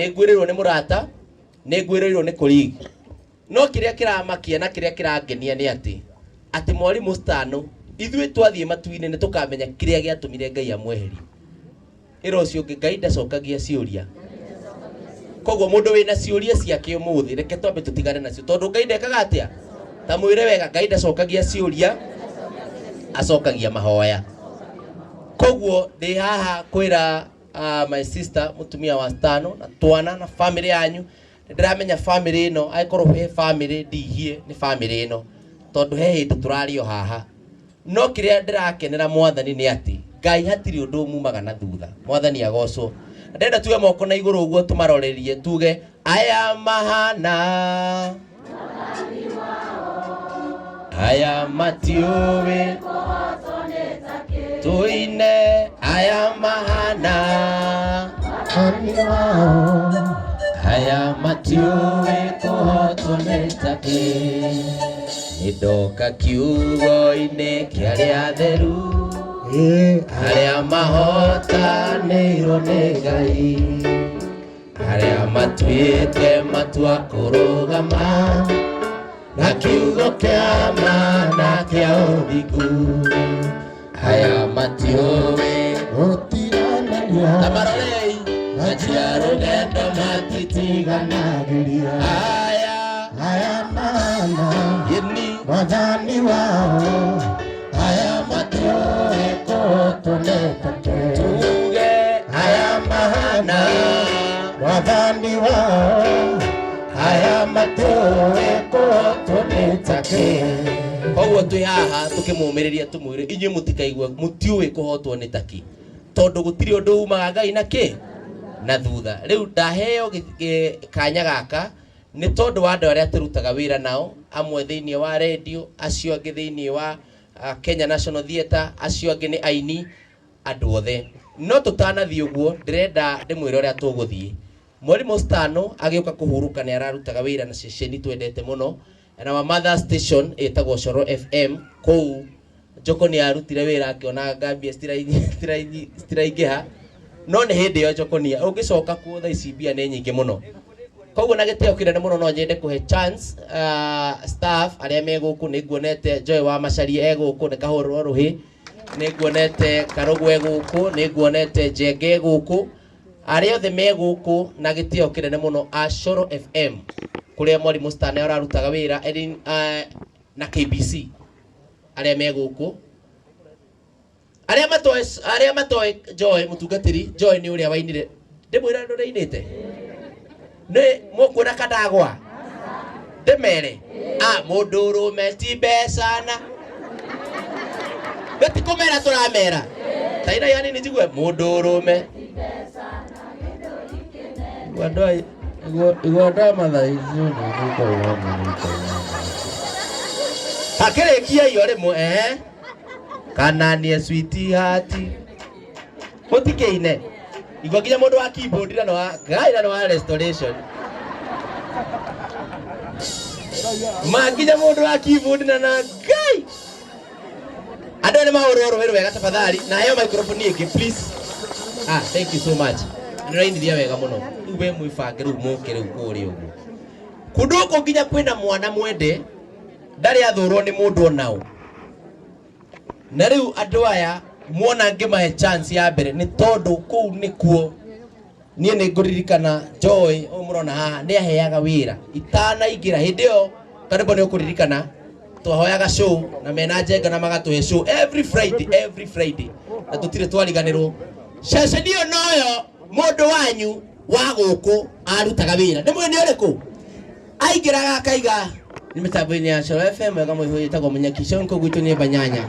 ngwirirwo ni murata ni ngwirirwo ni koligi no kiria kiramakia na kiria kirangenia ni ati mwalimu Stano ithuĩ twathie matuine ni tukamenya kiria giatumire Ngai amweheri iro cio Ngai ndacokagia ciuria koguo mundu wina ciuria ciake umuthi reke twambe tutigane nacio tondu Ngai ndekaga atia ta mwire wega Ngai ndacokagia ciuria acokagia mahoya koguo ndi haha kwira my sister mutumia wa Stano na twana na family yanyu ndiramenya family ino aikorwo he family ndihie ni family ino tondu he hindu turario haha no kiria ndirakenera mwathani ni ati Ngai hatiri undu mumaga na thutha mwathani agocwo ndenda tuwe moko na iguru uguo tumarorerie tuge aya mahana aya matiuwe tuine aya mahana aya matiuwe kohotonetake nidoka kiugo-ini kiaria atheru aria mahotanĩirwo nĩ Ngai aria matuĩte matua kũrũgama na kiugo kĩa mana kĩa ũthingu aya matiũĩ gũtiganĩria tamarorei njia rũgendo matitiganagĩria aya mana wathani wao aya matiũĩ kũtũnetake tuge aya mahana wathani wao aya matiũĩ kũtũnetake koguo twĩ haha tũkĩmũmĩrĩria tũmwĩre inyuĩ mũtikaigua mũtiũĩ kũhotwo nĩ taki tondu gũtirĩ ũndũ umaga Ngai na kĩ na thutha rĩu ndaheo kanya gaka nĩ tondu wa andũ arĩa tũrutaga wĩra nao amwe thĩinĩ wa radio acio angĩ thĩinĩ wa Kenya National Theatre acio angĩ nĩ aini andũ othe no tũtanathiĩ ũguo ndĩrenda ndĩmwĩre ũrĩa tũgũthiĩ mwalimu Stano agĩũka kũhurũka nĩ ararutaga wĩra na ceceni twendete mũno na wa mother station ĩtagwo Coro FM kũu Njoko nĩ arutire wĩra akĩona ngambia citiraingĩha no nĩ hĩndĩ ĩyo Njoko nĩ ũngĩcoka kuo thaa ici mbia nĩ nyingĩ mũno koguo na gĩtĩo kĩnene mũno no nyende kũhe chance staff arĩa me gũkũ nĩ nguonete Joy wa Macharia gũkũ nĩ Kahũrwo Rũhĩ nĩ nguonete Karũgũ gũkũ nĩ nguonete Njenge gũkũ arĩa othe me gũkũ na gĩtĩo kĩnene mũno a Coro FM kũrĩa mwalimu Stano ararutaga wĩra na KBC arĩa me gũkũ arĩa matoe Joy mũtungatĩri Joy nĩ ũrĩa wainire ndĩmwĩra ndũ rĩinĩte nĩ mũkuona kadagwa ndemere mũndũ ũrũme ti mbeca na gũtikũmera tũramera taina yani nĩnjigue mũndũ ũrũme igwanda mathaicio akĩrĩkia iyo rĩmwe kana nie sweetheart mũtikĩine igwa nginya mũndũ wa keyboard na wa Ngai na wa restoration nginya mũndũ wa keyboard na Ngai andũ nĩ mahũrwo rũhĩ wega tafadhali na heo microphone ĩngĩ please thank you so much nĩrainithia wega mũno rĩu we mwĩbange rĩu mũke rĩu kũrĩa ũguo kũndũ ũkũ nginya kwĩna mwana mwende ndarĩ athũrwo nĩ mũndũ onao na rĩu andũ aya muona ngĩmahe chance ya mbere nĩ tondũ kũu nĩkuo niĩ nĩ ngũririkana Joy mũrona haha nĩ aheaga wĩra itanaingĩra hĩndĩ ĩyo Karĩmbo nĩ ũkũririkana twahoyaga show na mena Njenga na magatũhe show every Friday na tũtirĩ twariganĩrwo ceceni ĩyo noyo mũndũ wanyu wa gũkũ arutaga wĩra nĩ mwene ũrĩkũ aingĩraga akaiga nĩ mĩtambo-inĩ ya Coro FM wega mũihũ ĩtagwo Mũnyaki Sonko gwitũ nĩ Banyanya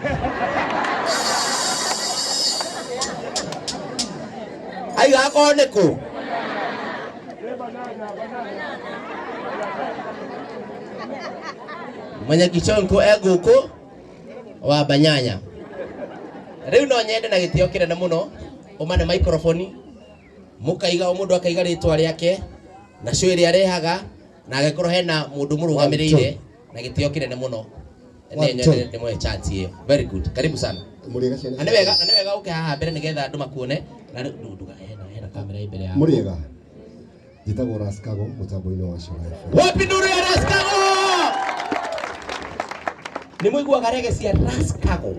aiga akorwo nĩ kũ Mũnyaki Sonko gũkũ wa Banyanya rĩu no nyende na gĩtĩo kĩnene mũno ũmane microphone mũkaiga o mũndũ akaiga rĩtwa rĩake na show ĩrĩa arehaga na agĩkorwo hena mũndũ mũrũgamĩrĩire na gĩtĩo kĩnene mũno nĩ nyende ndĩmũhe chance ĩyo very good karibu sana nĩ wega ũke haha mbere nĩgetha andũ makuone na nduga hena kamera ĩ mbere yao mũrĩega Jitagwo Raskago mutambo-ini wa Shore FM. Wapi nuru ya Raskago? Ni mwigua garege cia Raskago.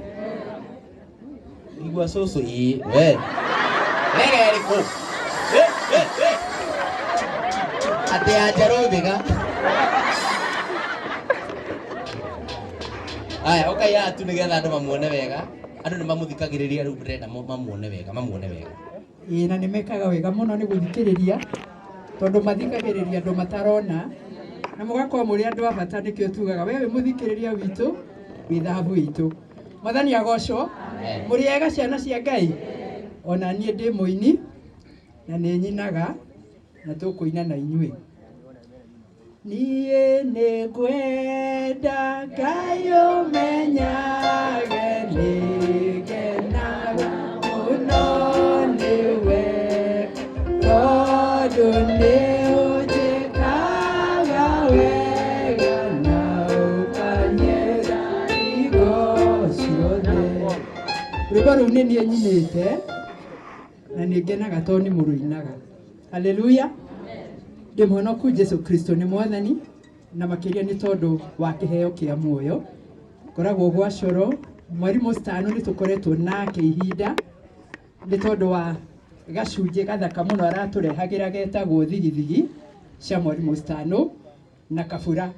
Igua soso we. Rege riko. Ate ajaro biga. Aya okaya tu nigetha andu mamuone wega. Andu ni mamuthikagiriria riu ndĩrenda mamuone wega. Na nimekaga wega muno ni guthikiriria tondu mathikagiriria andu matarona na mugakorwo muri andu abata nikio tugaga wewe muthikiriria witu withabu witu. Mwathani agocwo. Muri ega ciana cia Ngai. Ona nie ndi muini na ni nyinaga na tukuina na inyui. Nie ne gwenda Ngai umenyage nigenaga muno niwe tondu ni ujikaga wega na ukanyera igo ciothe. Rwĩmbo rũu nĩ niĩ nyinĩte na nĩ ngenaga tondũ nĩ mũrũinaga. Haleluya. Ndĩ mũhonoku Jesu Kristo nĩ Mwathani na makĩria nĩ tondũ wa kĩheo kĩa muoyo. Koragwo gwa Coro Mwarimũ Stano nĩ tũkoretwo nake ihinda nĩ tondũ wa gacunjĩ gathaka mũno aratũrehagĩra getagwo thigithigi cia Mwarimũ Stano na kabura.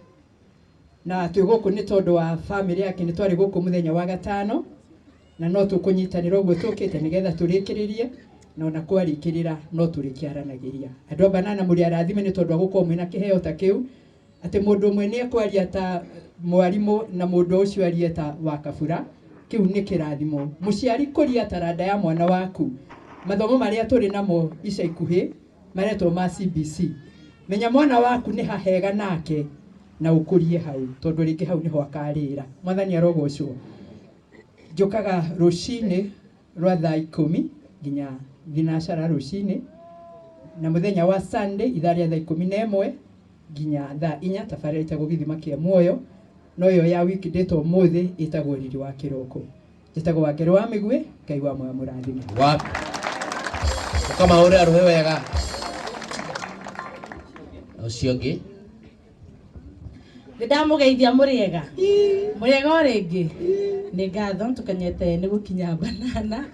Na twĩ gũkũ nĩ tondũ wa family yake nĩ twarĩ gũkũ mũthenya wa gatano na no tũkũnyitanĩra ũguo tũkĩte nĩgetha tũrĩkĩrĩrie na ona kwarĩkĩrĩra no tũrĩkĩaranagĩria. Andũ a Banana mũrĩ arathime nĩ tondũ wa gũkorwo mwĩna kĩheo ta kĩu atĩ mũndũ ũmwe nĩ ekwaria ta mwarimũ na mũndũ ũcio arie ta wa kabura. Kĩu nĩ kĩrathimo. Mũciari kũria taranda ya mwana waku. Mathomo marĩa tũrĩ namo ica ikuhĩ maretwo ma CBC. Menya mwana waku nĩ hahega nake na ũkũrie hau tondũ rĩngĩ hau nĩho akarĩra. Mwathani arogocwo. Njokaga rũcinĩ rwa thaa 10 nginya thinacara rũcinĩ na mũthenya wa Sunday ithaa rĩa thaa 11 nginya thaa 4 tabarĩra ĩtagwo gĩthima kĩa muoyo no yo ya weekday to mũthĩ ĩtagwo riri wa kĩroko. Ĩtagwo wa ngero wa mĩgwe Ngai wa moyo mũrathime. Wapi? Kama ore aruhe wega. Ucio ũngĩ. Ndamugeithia mũrĩega. Mũrĩega o rĩngĩ. Nĩ ngatho tukanyete nĩ gũkinya Banana.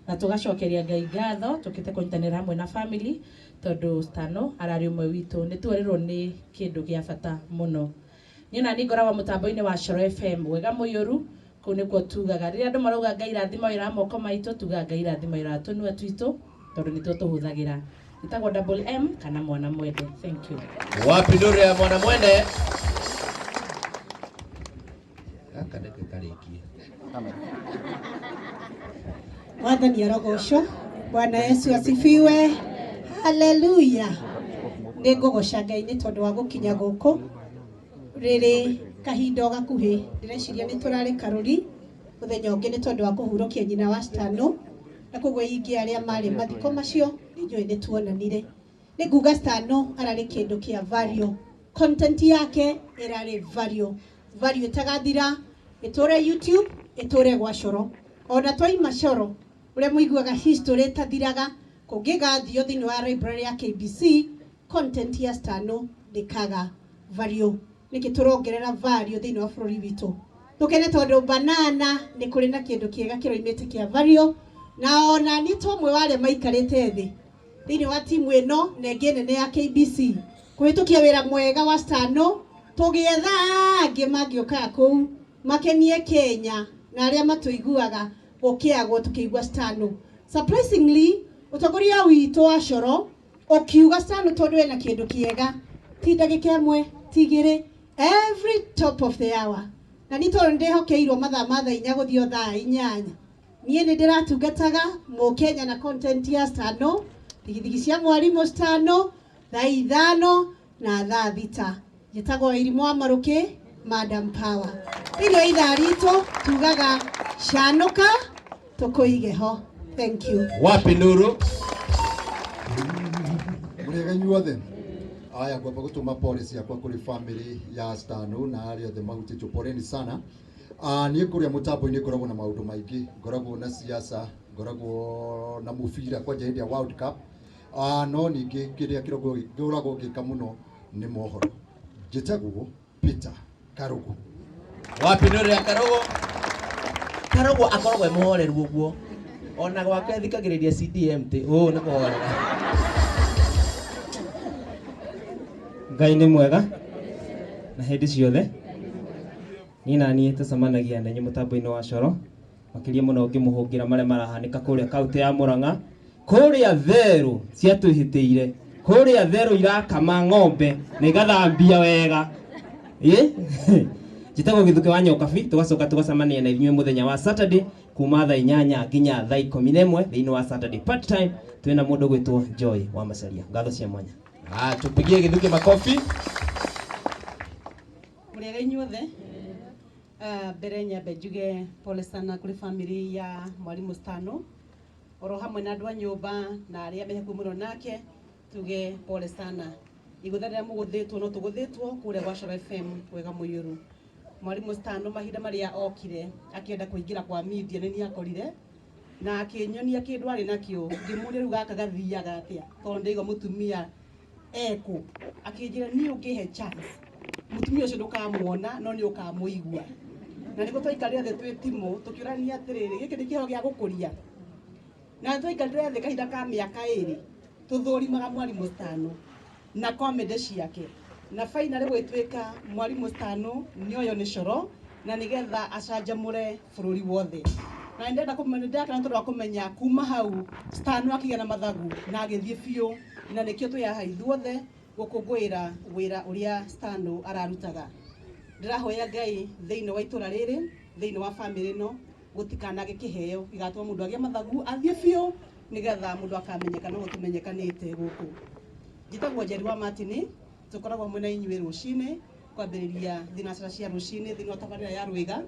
Na tugacokeria Ngai ngatho tukite kunyitanĩra hamwe na family tondu Stano arari umwe witũ nĩ tuorirwo nĩ kĩndũ gĩa bata mũno. Niĩ na nĩ ngoragwo mũtambo-inĩ wa Shore FM wega mũiyũru kũu nĩkuo tugaga rĩrĩa andũ marauga Ngai irathima wĩra moko maitũ tugaga Ngai irathima wĩra tũnua twitũ tondu nĩtuo tũhũthagĩra. Itagwo double M kana mwana mwende. Thank you. Wapi nuru ya mwana mwende? Akadeke karikie. Amen. Mwathani arogocwo. Bwana Yesu asifiwe. Haleluya. Nĩ ngũgoca Ngai nĩ tondũ wa gũkinya gũkũ rĩrĩ kahinda gakuhĩ. Ndĩreciria nĩ tũrarĩ karũri mũthenya ũngĩ nĩ tondũ wa kũhurũkia nyina wa Stano na koguo ingi arĩa marĩ mathiko macio nĩnjũĩ nĩ tuonanire. Nĩ nguga Stano ararĩ kĩndũ kĩa value. Content yake ĩrarĩ value. Value ĩtagathira ĩtũre YouTube ĩtũre gwa Coro. Ona twaima Coro ũrĩa mũiguaga history ĩtathiraga kũngĩgathio thĩinĩ wa library ya KBC content ya Stano ndĩkaga value. Nĩkĩ tũrongerera value thĩinĩ wa bũrũri witũ. Tũkene tondũ Banana nĩ kũrĩ na kĩndũ kĩega kĩroimĩte kĩa value na ona nĩ tomwe wale maikarĩte thĩ thĩinĩ wa timu ĩno na ĩngĩ nene ya KBC kũhĩtũkia wĩra mwega wa Stano tũgĩetha angĩ mangĩũka kũu makenie Kenya na arĩa matũiguaga gũkĩagwo tũkĩigua Stano. Surprisingly ũtongoria witũ wa Coro ũkiuga Stano tondũ wĩna kĩndũ kĩega ti ndagĩka ĩmwe ti igĩrĩ every top of the hour na nĩ tondũ ndĩhokeirwo mathaa ma thaa 4 gũthio thaa 8. Niĩ nĩ ndĩratungataga Mũkenya na content ya Stano thigithigi cia Mwarimũ Stano thaa 5 na thaa 6. Njĩtagwo Irimũ wa Marũkĩ Madam Power. Irio ithaa ritũ tugaga canũka tũkũige ho. Thank you. Wapi nuru? Mũrĩega inyuothe. Aya ngwamba gũtũma pole ciakwa kũrĩ family ya Stano na arĩa othe mahutĩtio poleni sana. Niĩ kũrĩa mũtambo-inĩ ngoragwo na maũndũ maingĩ, ngoragwo na siasa, ngoragwo na mũbira kwa hĩndĩ ya World Cup. no ningĩ kĩrĩa kĩragwo gĩka mũno nĩ mohoro. Njĩtagwo Peter Karogo. Wapi nĩ ũrĩa Karogo? Karogo akoragwo mũhoreru ũguo. Ona gwake thikagĩrĩria CDM tĩ nĩ kũhorera. Ngai nĩ mwega na hĩndĩ ciothe. Niĩ na niĩ tũcemanagia na inyuĩ mũtambo-inĩ wa Coro, makĩria mũno ngĩmũhũngĩra marĩa marahanĩka kũrĩa kaũntĩ ya Mũrang'a, kũrĩa therũ ciatwĩhĩtĩire, kũrĩa therũ irakama ng'ombe na igathambia wega. Njĩtagwo Gĩthũki wa Nyokabi, tũgacoka tũgacemania na inyuĩ mũthenya wa Saturday kuma thaa 8 nginya thaa 11 thĩinĩ wa Saturday part time. Twĩna mũndũ gwĩtwo Joy wa Macharia. Ngatho cia mwanya. Tupigie Gĩthũki makofi. Mũrĩega inyuothe. Mbere nyambe njuge pole sana kũrĩ family ya Mwalimu Stano, oro hamwe na andũ a nyũmba na arĩa mehakuhĩ mũno nake, tuge pole sana. Igũtha rĩrĩa mũgũthĩtwo no tũgũthĩtwo kũrĩa gwa Coro FM wega mũiyũru. Mwalimu Stano mahinda marĩa okire akĩenda kũingĩra kwa media nĩ niĩ akorire na akĩnyonia kĩndũ arĩ nakĩo, ngĩmũũria rĩu gaka gathiaga atĩa, tondũ ndaigua mũtumia ekũ, akĩnjĩra niĩ ũngĩhe chance mũtumia ũcio ndũkamuona no nĩ ũkamũigua. Na nĩguo twaikarire thĩ twĩ timũ tũkĩũrania atĩrĩrĩ, gĩkĩ nĩ kĩheo gĩa gũkũria. Na twaikarire thĩ kahinda ka mĩaka 2 tũthũrimaga Mwalimu Stano na comedy ciake, na finally gwĩtuĩka Mwalimu Stano nĩoyo nĩ Coro na nĩgetha acanjamũre bũrũri wothe. Na ndĩrenda kũmenya kuma hau Stano akĩgĩa na mathagu na agĩthiĩ biũ, na nĩkĩo twĩ haha ithuothe gũkũngũĩra wĩra ũrĩa Stano ararutaga. Ndĩrahoya Ngai thĩinĩ wa itũra rĩrĩ, thĩinĩ wa family ĩno, gũtikanage kĩheo gĩgatũma mũndũ agĩe mathagu athiĩ biũ, nĩgetha mũndũ akamenyeka no tũmenyekanĩte gũkũ. Njĩtagwo Njeri wa Martin, tũkoragwo hamwe na inyuĩ rũcinĩ kwambĩrĩria thinacara cia rũcinĩ thĩinĩ wa tabarĩra ya Rwĩga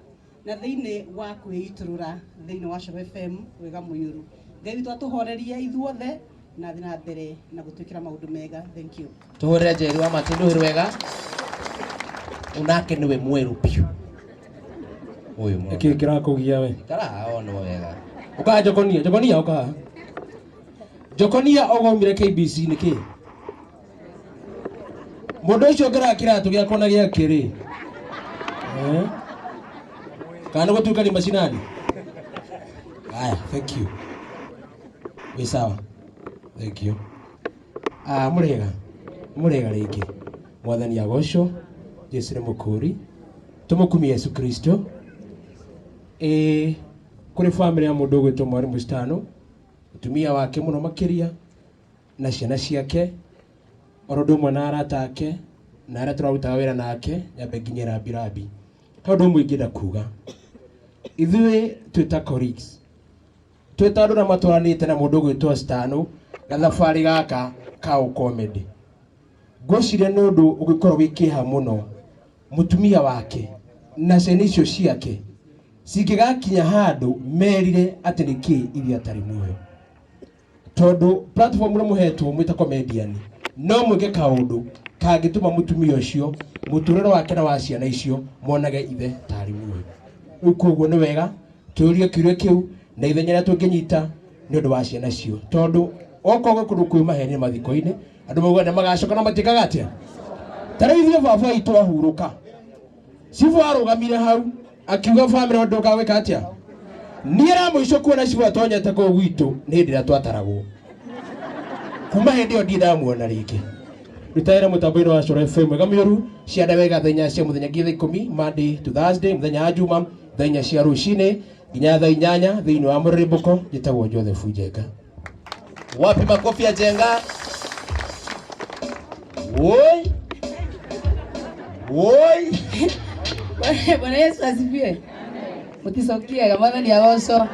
na thĩinĩ wa kwĩitũrũra thĩinĩ wa Coro FM wega mũiyũru. Ngai witũ atũhorerie ithuothe na thiĩ na mbere na gũtwĩkĩra maũndũ mega. Thank you. Tũhũrĩre Njeri wa Martin ndũhĩrĩ wega. Unake niwe mweru piu. Uyu mwana. Kĩrĩ kĩrakũgia we. Kara ono wega. Uka Jokonia uka. Jokonia ogomire KBC nĩkĩ? Mũndũ ũcio ngĩrakĩra tũgĩakwo na gĩake rĩ. Kana gũtuĩka ni macinani. Aya, thank you. Wĩ sawa. Thank you. Mũrega rĩngĩ. Mwathani agocwo. Jesu nĩ mũkũri. Tũmũkumie Yesu Kristo. Kũrĩ family ya mũndũ gwĩtwo Mwalimu Stano, mũtumia wake mũno makĩria na ciana ciake, oro ũndũ ũmwe na arata ake na arĩa tũrarutaga wĩra nake, nyambe nginyĩra Rambirambi. He ũndũ ũmwe ingĩenda kuga. Ithuĩ twĩta colleagues, twĩta andũ arĩa matwaranĩte na mũndũ gwĩtwo Stano, gathabarĩ gaka ka comedy. Ngwĩciria nĩ ũndũ ũngĩkorwo wĩ kĩeha mũno mũtumia wake na ciana icio ciake cingĩgakinya handũ merire atĩ nĩkĩ iria atarĩ muoyo. Tondũ platform ĩrĩa mũhetwo mwĩta comedian no mwĩke kaũndũ kangĩtũma mũtumia ũcio mũtũrĩre wake na wa ciana icio monage ithe tarĩ muoyo. Rĩu koguo nĩ wega tũũrie kĩũria kĩu na ithenya rĩrĩa tũngĩnyita nĩ ũndũ wa ciana icio. Tondũ okorwo kũndũ kwĩ maheni mathiko-inĩ andũ mauga magacoka na matiĩkaga atĩa. Tarĩu ithuĩ baba witũ ahurũka, Cibu arũgamire hau akiuga family andũ gwĩka atĩa. Niĩ ra mũico kuona Cibu atonyete kũu gwitũ nĩ hĩndĩ ĩrĩa twataragwo. Kuma hĩndĩ ĩyo ndirĩ ndamuona rĩngĩ. Rĩtaĩra mũtambo-inĩ wa Coro FM wega mũiyũru, cianda wega thaa 4 cia mũthenya nginya thaa 10 Monday to Thursday, mũthenya wa Juma thaa 4 cia rũcinĩ nginya thaa 8 thĩinĩ wa Mũrĩmbũko. Njĩtagwo Joseph Njenga. Wapi makofi ya Njenga? Woi. Bwana Yesu asifiwe. Muticokiega mwathani agocwo.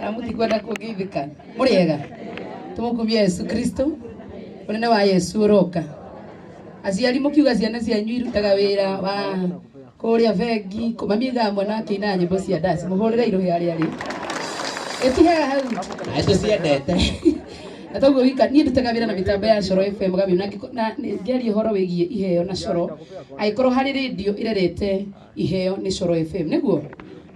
Na mutikwenda kũgeithĩka. Mũrĩega. Tũmũkumie Yesu Kristo. Ũnene wa Yesu ũroka. Aciari mũkiuga ciana cianyu irutaga wĩra wa kũrĩa bengi, mamiuga mwana akĩina nyĩmbo cia ndaci. Mũhũrĩre irũhi harĩa arĩ. Ĩtihaga hau. Acio ciendete. Na toguo wika niĩ ndutaga wĩra na mĩtambo ya Coro FM na ngĩaria ũhoro wĩgiĩ iheo na Coro. Angĩkorwo harĩ radio irerete iheo nĩ Coro FM nĩguo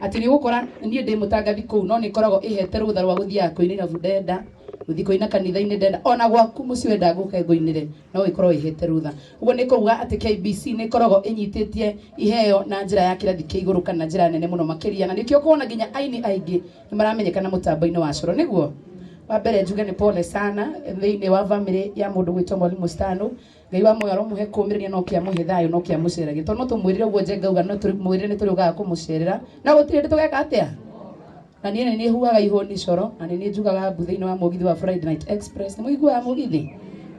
atĩ nĩ gũkora niĩ ndĩ mũtangathi kũu no nĩ koragwo ĩhete rũtha rwa gũthiaga kũinĩra Budenda uthi kuina kanitha-inĩ ndenda ona gwaku muci wenda guke nguinire no ikorwo ihete rutha uguo ni kuuga ati KBC ni koragwo inyititie iheo na njira ya kirathi kia iguru kana njira nene muno makiria na nikio kuona nginya aini aingi ni maramenyekana mutambo-ini wa Coro niguo wa mbere njuge ni pole sana thiini wa family ya mundu gwitwo Mwalimu Stano Ngai wa moyo aromuhe kuumiria no kia muhe thayo no kia mucerage to no tumwirire uguo nje ngauga no tumwirire ni turiugaga kumucerera na gutire ndi tugeka atia na niĩ nĩ huaga ihũni Coro na nĩ njugaga mbu thĩinĩ wa mũgithi wa Friday Night Express nĩ mũiguaga mũgithi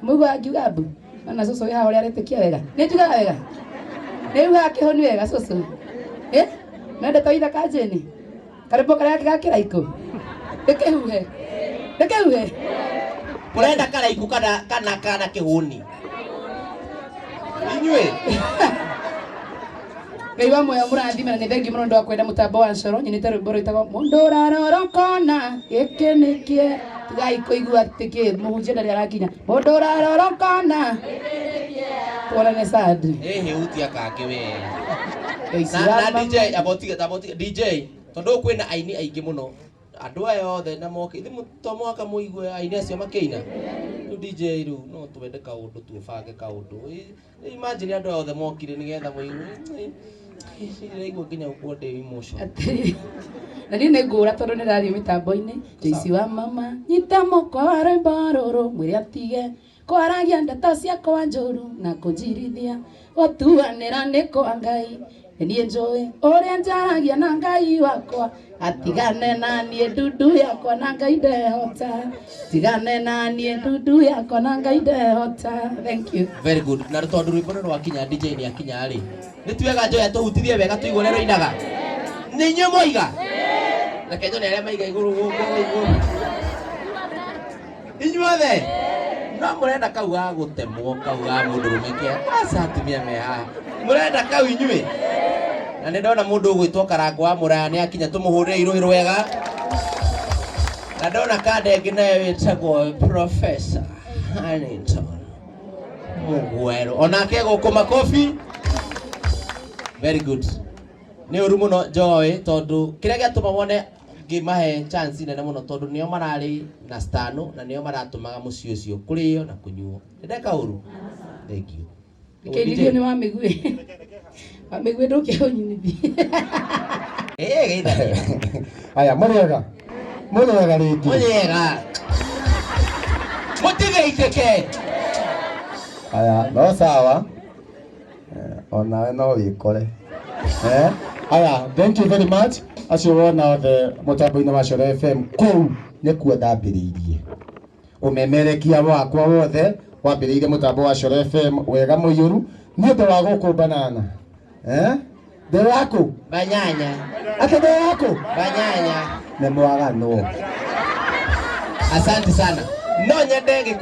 mũiguaga ngiuga mbu na cũcũ wĩ haha ũrĩa arĩtĩkia wega nĩ njugaga wega nĩ huaga kĩhũni wega cũcũ nende toitha kanjĩni karĩmbo karĩa ga kĩraikũ ndĩkĩhuhe Mũrenda karaiku kana kĩhũni inyuĩ Ngai wa moyo mũrathime na nĩ thengi mũno ndwa kwenda mũtambo wa Coro nyinĩte rwĩmbo rwĩtagwo mũndũ ũrarorokona gĩkĩ nĩkĩe tigai kũigua atĩ kĩ mũhunjia ndarĩ arakinya mũndũ ũrarorokona tuonane Sunday hutia kangĩ we na DJ abotige DJ tondũ kwĩna aini aingĩ mũno andũ aya othe na moke ithe to mwaka muigue aini acio makĩina rĩu DJ rĩu no twende kaũndũ tubange kaũndũ imagine andũ othe mokire nĩgetha muigue igua nginya gũkua ndĩ emotion na niĩ nĩ ngũra tondũ nĩ rathiĩ mĩtambo-inĩ Joyce wa mama nyita moko wa rwĩmbo rũrũ mwĩre atige kwaragia ndeto ciakwa njũru na kũnjirithia gũtuanĩra nĩ kwa Ngai niĩ njũĩ ũrĩa njaragia na Ngai wakwa atigane na niĩ ndundu yakwa na Ngai ndehota tigane na niĩ ndundu yakwa na Ngai ndehota. Thank you. Very good. Na tondũ rwĩmbo nĩ rwakinya DJ nĩ akinya rĩ nĩ tuwega njoya tũhutithie wega tũigua ũrĩa rũinaga nĩ inyuĩ moiga reke nyone arĩa maiga igũrũ gũkũ inyuothe no mũrenda kau ga gũtemwo kau ga mũndũrũme kĩa aca atumia me haha mũrenda kau inyuĩ na nĩ ndona mũndũ ũgwĩtwo Karango wa Mũraya nĩ akinya tũmũhũrĩre irũĩ rwega na ndona kandenge nayo wĩtagwo Professor Hannington Mũgwero onake gũkũ makobi. Very good. Nĩ ũru mũno njoĩ tondũ kĩrĩa gĩatũma wone ngĩmahe chance nene mũno tondũ nĩo mararĩ na Stano na nĩo maratũmaga mũciĩ ũcio kũrĩo na kũnyuo. Ndeka ũru. Thank you. Kĩnithio nĩ wa mĩgui. Wa mĩgui ndũkĩũnyinithia. Geitharia. Aya mũrĩega rĩngĩ Mũrĩega. Mũtigeitĩke. Aya no sawa onawe no wĩkore aya thank you very much acio wona othe mũtambo-inĩ wa Coro FM kũu nĩkuo ndambĩrĩirie ũmemerekia wakwa wothe wambĩrĩirie mũtambo wa Coro FM wega mũiyũru nĩ ũndũ wa gũkũ banana ndĩ waku Banyanya. ati ndĩ waku Banyanya. nĩ mwaganu. Asante sana. No nyende